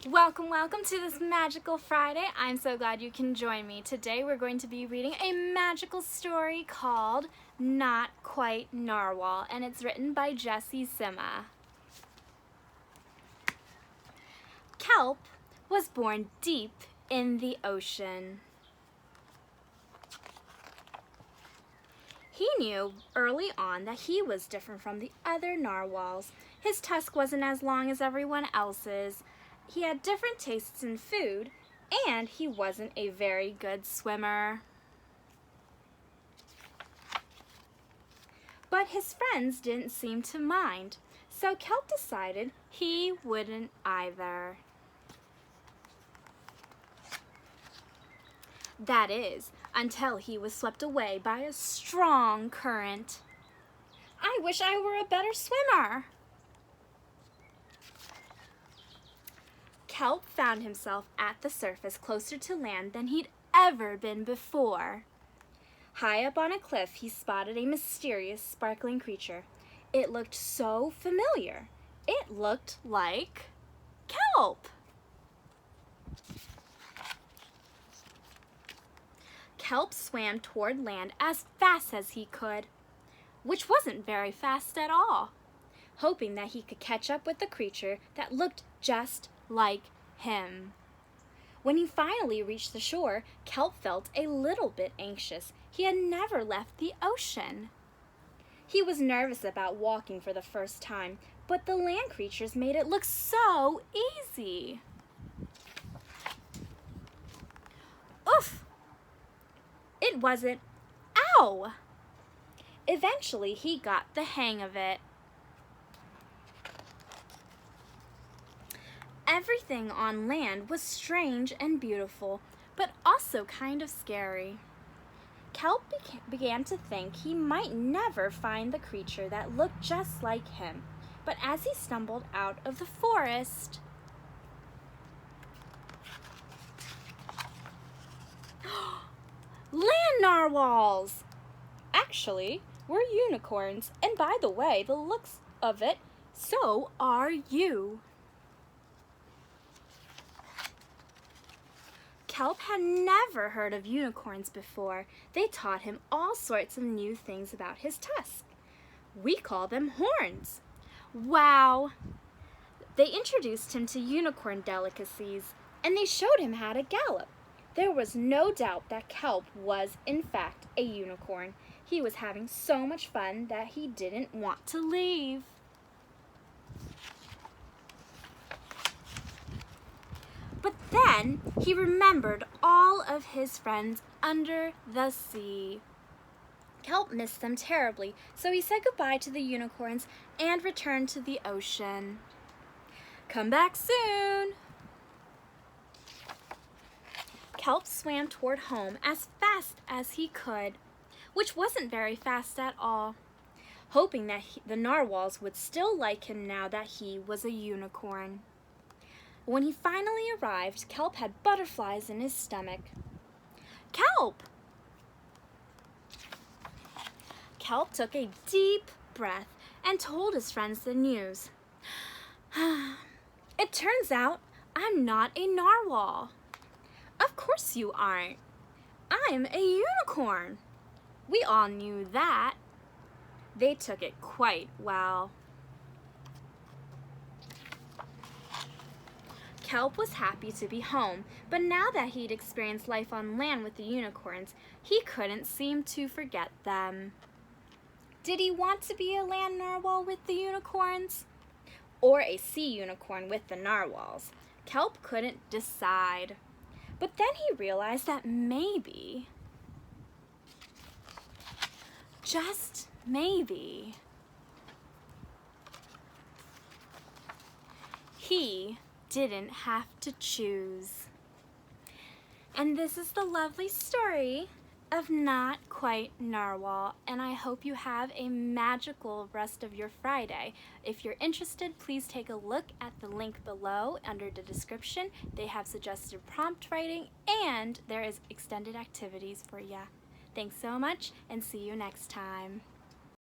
Welcome to this magical Friday. I'm so glad you can join me. Today we're going to be reading a magical story called Not Quite Narwhal, and it's written by Jessie Sima. Kelp was born deep in the ocean. He knew early on that he was different from the other narwhals. His tusk wasn't as long as everyone else's. He had different tastes in food, and he wasn't a very good swimmer. But his friends didn't seem to mind, so Kelp decided he wouldn't either. That is, until he was swept away by a strong current. I wish I were a better swimmer. Kelp found himself at the surface closer to land than he'd ever been before. High up on a cliff, he spotted a mysterious, sparkling creature. It looked so familiar. It looked like Kelp. Kelp swam toward land as fast as he could, which wasn't very fast at all, hoping that he could catch up with the creature that looked just like him. When he finally reached the shore, Kelp felt a little bit anxious. He had never left the ocean. He was nervous about walking for the first time, but the land creatures made it look so easy. Oof! It wasn't. Ow! Eventually, he got the hang of it. Everything on land was strange and beautiful, but also kind of scary. Kelp began to think he might never find the creature that looked just like him, but as he stumbled out of the forest, land narwhals! Actually, we're unicorns, and by the way, the looks of it, so are you. Kelp had never heard of unicorns before. They taught him all sorts of new things about his tusk. We call them horns. Wow! They introduced him to unicorn delicacies, and they showed him how to gallop. There was no doubt that Kelp was, in fact, a unicorn. He was having so much fun that he didn't want to leave. But then he remembered all of his friends under the sea. Kelp missed them terribly, so he said goodbye to the unicorns and returned to the ocean. Come back soon! Kelp swam toward home as fast as he could, which wasn't very fast at all, hoping that the narwhals would still like him now that he was a unicorn. When he finally arrived, Kelp had butterflies in his stomach. Kelp! Kelp took a deep breath and told his friends the news. It turns out I'm not a narwhal. Of course you aren't. I'm a unicorn. We all knew that. They took it quite well. Kelp was happy to be home, but now that he'd experienced life on land with the unicorns, he couldn't seem to forget them. Did he want to be a land narwhal with the unicorns? Or a sea unicorn with the narwhals? Kelp couldn't decide. But then he realized that maybe, just maybe, he didn't have to choose. And this is the lovely story of Not Quite Narwhal, and I hope you have a magical rest of your Friday. If you're interested, please take a look at the link below under the description. They have suggested prompt writing, and there is extended activities for you. Thanks so much, and see you next time.